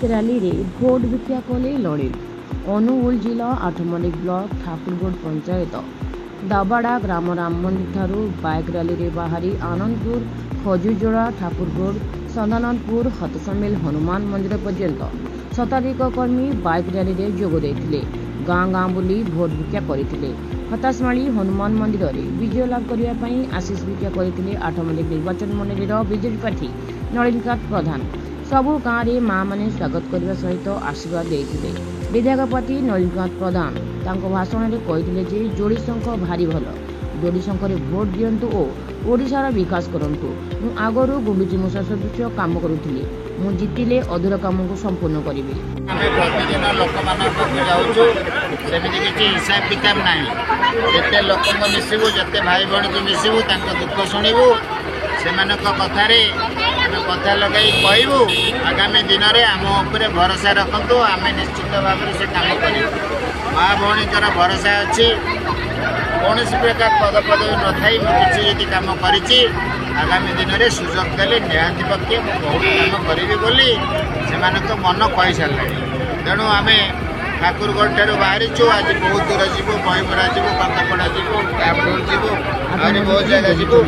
Rally रे vote भिक्षा कले लड़े अनुगुल जिला आठमल्लिक ब्लॉक ठाकुरगढ़ पंचायत दाबाड़ा ग्राम राम मंदिर ठारू बाइक रैली रे बाहरी आनंदपुर खजुरजोड़ा ठाकुरगढ़ सदानंदपुर हतसमेल हनुमान मंदिर पर्यंत शताधिक कर्मी बाइक रैली रे जोग देथिले। गाँ गाँ बुली भोट भिक्षा करथिले। हताशमाली हनुमान मंदिर में विजय लाभ करने आशीष भिक्षा करथिले आठमल्लिक निर्वाचन मंडल बीजेपी प्रार्थी नलिनकांत प्रधान। सबु गाँव में माँ मैंने स्वागत करने सहित आशीर्वाद देते। विधायक प्रार्थी नलिनकांत प्रधान तांको भाषण में कहते जे जोड़ी शंख भारी भल, जोड़ी शंखरे भोट दियंतु और ओडिशार विकास करंतु। मु आगरु गुंडुची मूषा सदृश काम करुथिली, मु जितिले अधूरा काम को संपूर्ण करिबि। आमे प्रतिदिन लोकमानक जाउछु, सेमिति किछि हिसाब किताब नाही। जेते लोकक मिसिबु, जेते भाई बहन को मिसिबु, तांको दुख सुनिबु, सेमानक कथारे आमे कथा लगाई कहबु। आगामी दिन में आम उपरे भरोसा रखंतु, आमे निश्चित भाव से काम करिबु। माँ भौणीकर भरोसा अच्छी, कौन प्रकार पदपदवी न थी किसी यदि कम करी आगामी दिन में सुजोग देले निहाती पक्षे बहुत कम करी बोली से मन कही सारे। तेणु आम ठाकुरगढ़ ठार बाहरी आज बहुत दूर जीवु, बहीमुरा जीवु, पातापड़ा जीवु, कापुर जीवु, बहुत जगह जीवु।